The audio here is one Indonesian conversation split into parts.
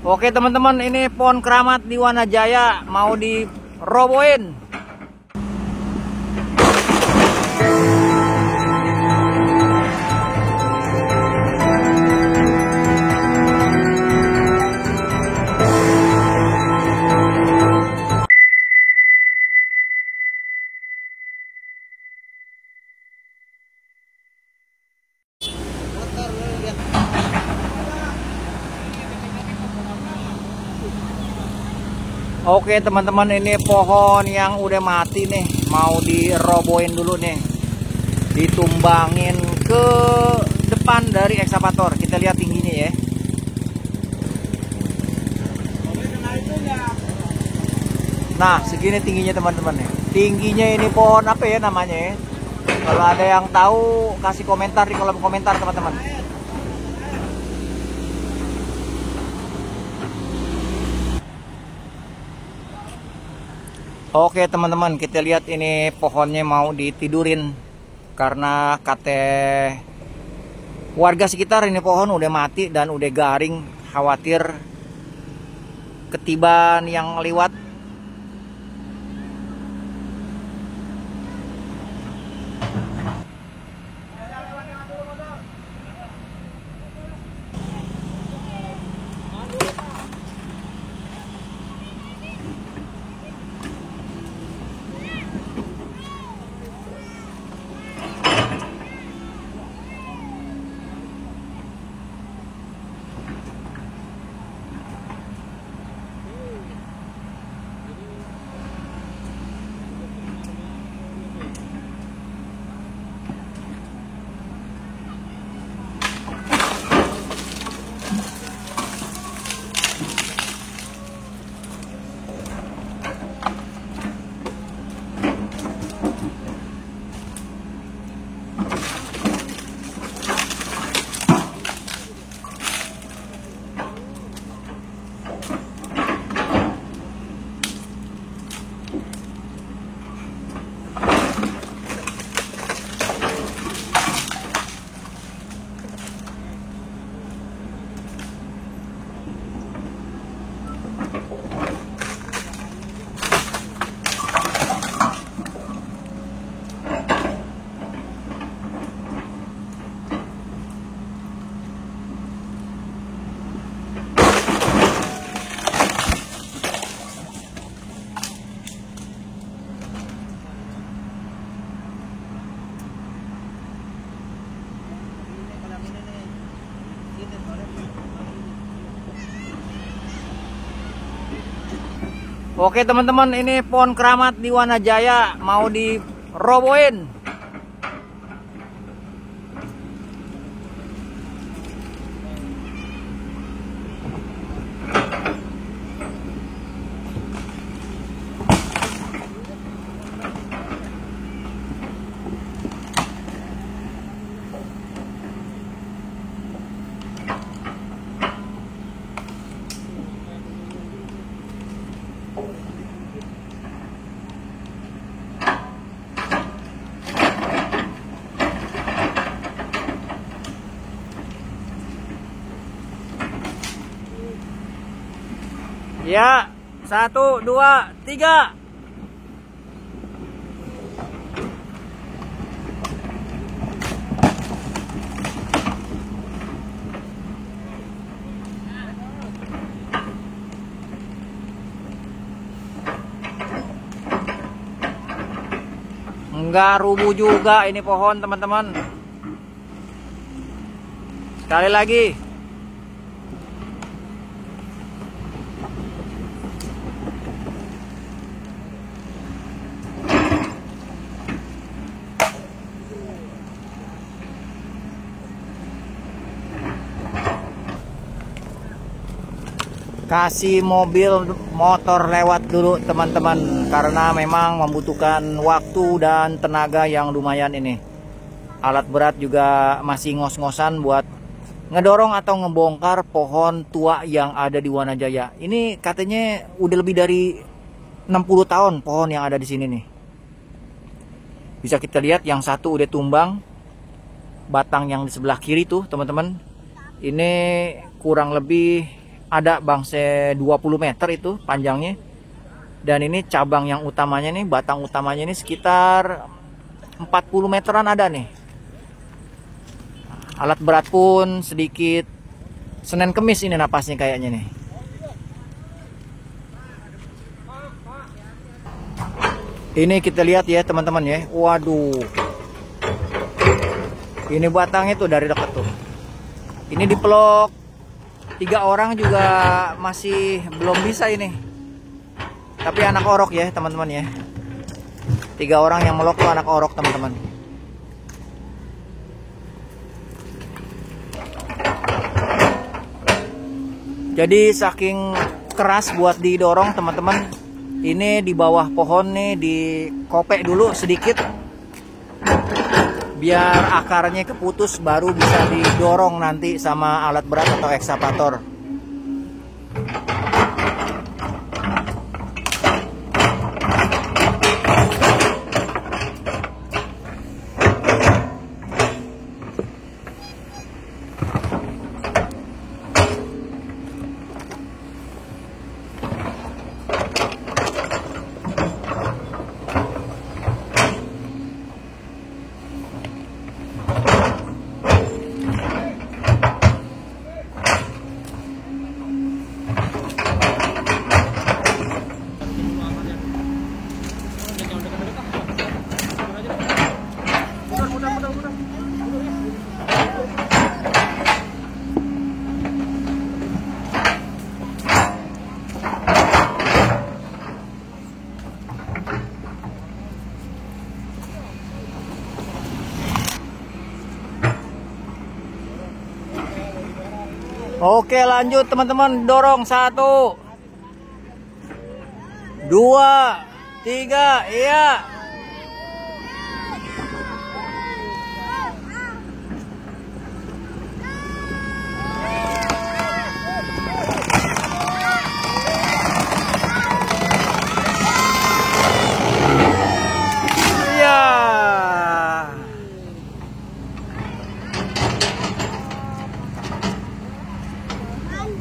Oke teman-teman, ini pohon keramat di Wanajaya mau dirobohin. Oke teman-teman, ini pohon yang udah mati nih mau dirobohin dulu nih, ditumbangin ke depan dari ekskavator. Kita lihat tingginya ya. Nah segini tingginya teman-teman nih. Tingginya ini pohon apa ya namanya ya? Kalau ada yang tahu kasih komentar di kolom komentar teman-teman. Oke teman-teman, kita lihat ini pohonnya mau ditidurin karena kata warga sekitar ini pohon udah mati dan udah garing, khawatir ketiban yang lewat. Oke teman-teman, ini pohon keramat di Wanajaya mau dirobohin. Ya, 1, 2, 3. Enggak rubuh juga ini pohon teman-teman. Sekali lagi. Kasih mobil motor lewat dulu teman-teman, karena memang membutuhkan waktu dan tenaga yang lumayan ini. Alat berat juga masih ngos-ngosan buat ngedorong atau ngebongkar pohon tua yang ada di Wanajaya. Ini katanya udah lebih dari 60 tahun pohon yang ada di sini nih. Bisa kita lihat yang satu udah tumbang, batang yang di sebelah kiri tuh teman-teman. Ini kurang lebih ada bangse 20 meter itu panjangnya. Dan ini cabang yang utamanya nih, batang utamanya ini sekitar 40 meteran ada nih. Alat berat pun sedikit Senin Kemis ini napasnya kayaknya nih. Ini kita lihat ya teman-teman ya. Waduh. Ini batangnya tuh dari dekat tuh. Ini dipelok 3 orang juga masih belum bisa ini. Tapi anak orok ya teman-teman ya. 3 orang yang melok tuh anak orok teman-teman. Jadi saking keras buat didorong teman-teman. Ini di bawah pohon nih dikopek dulu sedikit. Biar akarnya keputus baru bisa didorong nanti sama alat berat atau ekskavator. Oke lanjut teman-teman, dorong 1 2 3, iya.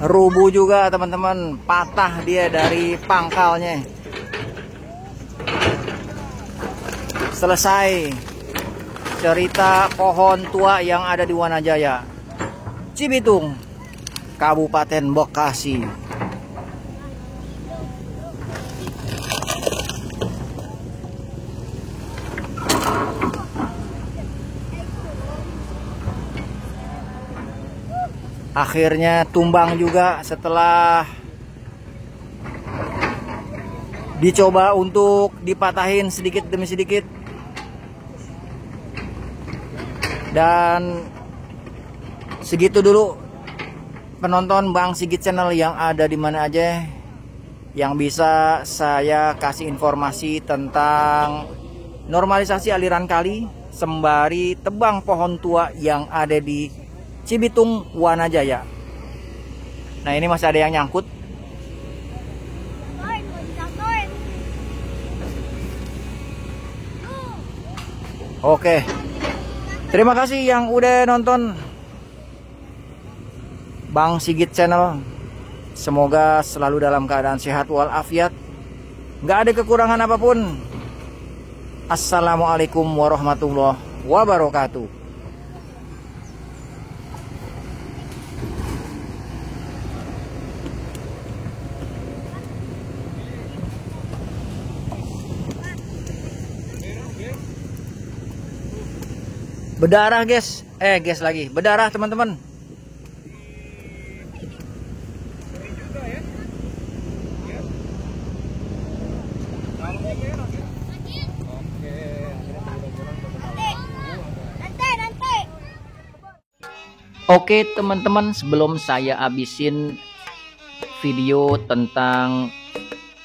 Rubuh juga teman-teman, patah dia dari pangkalnya. Selesai cerita pohon tua yang ada di Wanajaya, Cibitung, Kabupaten Bekasi. Akhirnya tumbang juga setelah dicoba untuk dipatahin sedikit demi sedikit. Dan segitu dulu penonton Bang Sigit Channel yang ada di mana aja, yang bisa saya kasih informasi tentang normalisasi aliran kali sembari tebang pohon tua yang ada di Cibitung, Wanajaya. Nah ini masih ada yang nyangkut. Oke, terima kasih yang udah nonton Bang Sigit Channel. Semoga selalu dalam keadaan sehat walafiat, nggak ada kekurangan apapun. Assalamualaikum warahmatullahi wabarakatuh. Berdarah guys, guys lagi berdarah teman-teman. Oke teman-teman, sebelum saya habisin video tentang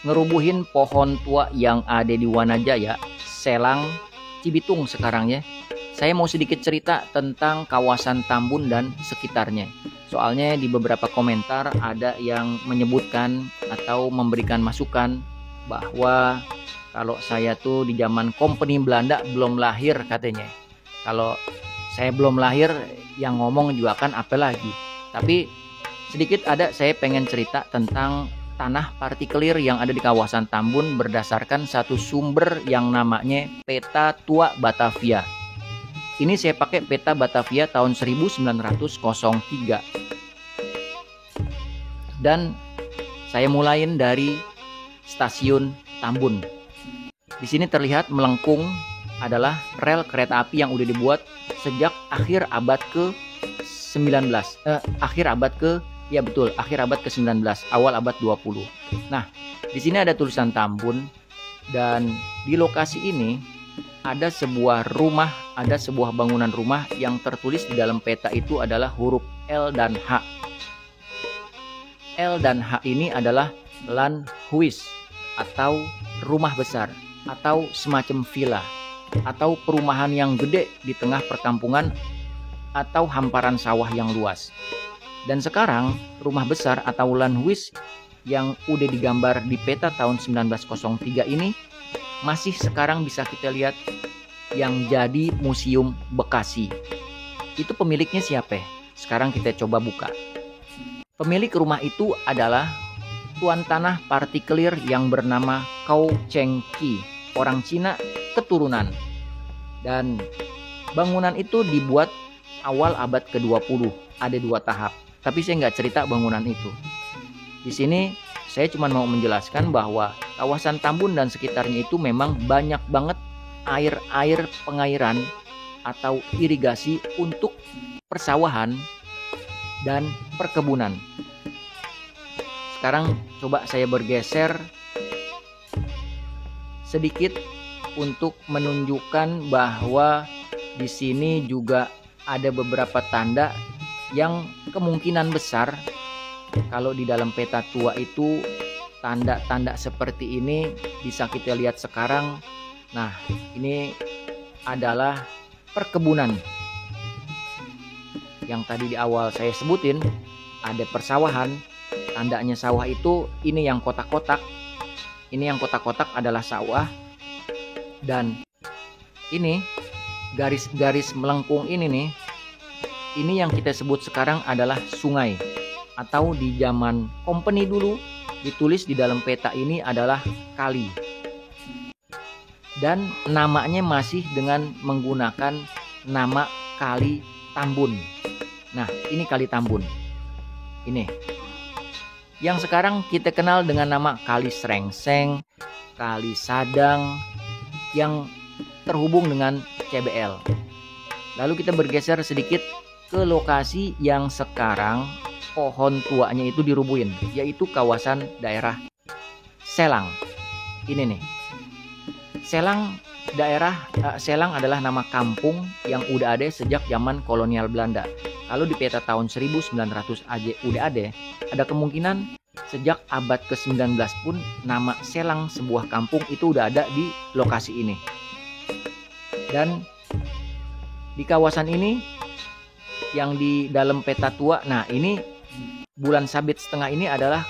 ngerubuhin pohon tua yang ada di Wanajaya, Selang, Cibitung sekarang ya, saya mau sedikit cerita tentang kawasan Tambun dan sekitarnya. Soalnya di beberapa komentar ada yang menyebutkan atau memberikan masukan bahwa kalau saya tuh di zaman Company Belanda belum lahir katanya. Kalau saya belum lahir, yang ngomong juga kan apa lagi. Tapi Sedikit saya pengen cerita tentang tanah partikelir yang ada di kawasan Tambun berdasarkan satu sumber yang namanya Peta Tua Batavia. Ini saya pakai Peta Batavia tahun 1903. Dan saya mulain dari stasiun Tambun. Di sini terlihat melengkung adalah rel kereta api yang udah dibuat sejak akhir abad ke-19. Akhir abad ke-19, awal abad 20. Nah, di sini ada tulisan Tambun dan di lokasi ini ada sebuah bangunan rumah yang tertulis di dalam peta itu adalah huruf L dan H. L dan H ini adalah Landhuis atau rumah besar atau semacam villa atau perumahan yang gede di tengah perkampungan atau hamparan sawah yang luas. Dan sekarang rumah besar atau Landhuis yang udah digambar di peta tahun 1903 ini masih sekarang bisa kita lihat yang jadi Museum Bekasi. Itu pemiliknya siapa? Sekarang kita coba buka. Pemilik rumah itu adalah tuan tanah partikelir yang bernama Kau Cheng Qi, orang Cina keturunan. Dan bangunan itu dibuat awal abad ke-20, ada 2 tahap. Tapi saya nggak cerita bangunan itu. Di sini saya cuma mau menjelaskan bahwa kawasan Tambun dan sekitarnya itu memang banyak banget air pengairan atau irigasi untuk persawahan dan perkebunan. Sekarang coba saya bergeser sedikit untuk menunjukkan bahwa di sini juga ada beberapa tanda yang kemungkinan besar kalau di dalam peta tua itu tanda-tanda seperti ini bisa kita lihat sekarang. Nah, ini adalah perkebunan. Yang tadi di awal saya sebutin ada persawahan, tandanya sawah itu ini yang kotak-kotak. Ini yang kotak-kotak adalah sawah. Dan ini garis-garis melengkung ini nih, ini yang kita sebut sekarang adalah sungai. Atau di zaman company dulu ditulis di dalam peta ini adalah kali. Dan namanya masih dengan menggunakan nama Kali Tambun. Nah, ini Kali Tambun. Ini. Yang sekarang kita kenal dengan nama Kali Srengseng, Kali Sadang, yang terhubung dengan CBL. Lalu kita bergeser sedikit ke lokasi yang sekarang pohon tuanya itu dirubuhin, yaitu kawasan daerah Selang. Ini nih. Selang adalah nama kampung yang udah ada sejak zaman kolonial Belanda. Kalau di peta tahun 1900 aja udah ada kemungkinan sejak abad ke-19 pun nama Selang sebuah kampung itu udah ada di lokasi ini. Dan di kawasan ini yang di dalam peta tua, nah ini Bulan Sabit Setengah ini adalah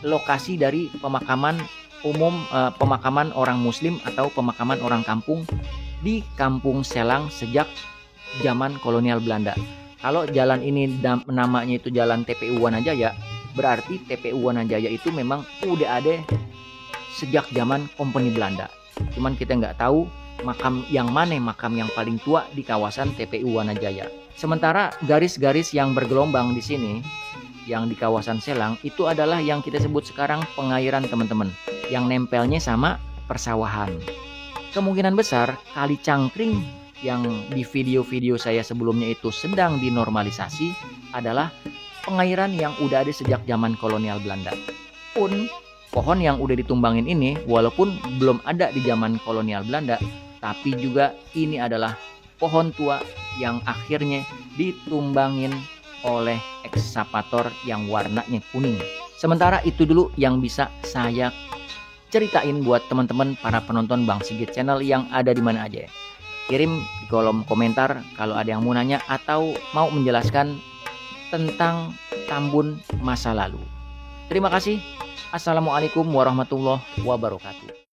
lokasi dari pemakaman umum, pemakaman orang muslim atau pemakaman orang kampung di Kampung Selang sejak zaman kolonial Belanda. Kalau jalan ini namanya itu Jalan TPU Wanajaya, berarti TPU Wanajaya itu memang udah ada sejak zaman kompeni Belanda. Cuman kita nggak tahu makam yang paling tua di kawasan TPU Wanajaya. Sementara garis-garis yang bergelombang di sini, yang di kawasan Selang, itu adalah yang kita sebut sekarang pengairan teman-teman, yang nempelnya sama persawahan. Kemungkinan besar Kali Cangkring yang di video-video saya sebelumnya itu sedang dinormalisasi adalah pengairan yang udah ada sejak zaman kolonial Belanda. Pun pohon yang udah ditumbangin ini walaupun belum ada di zaman kolonial Belanda, tapi juga ini adalah pohon tua yang akhirnya ditumbangin oleh ekskavator yang warnanya kuning. Sementara itu dulu yang bisa saya ceritain buat teman-teman para penonton Bang Sigit Channel yang ada di mana aja. Kirim di kolom komentar kalau ada yang mau nanya atau mau menjelaskan tentang Tambun masa lalu. Terima kasih. Assalamualaikum warahmatullahi wabarakatuh.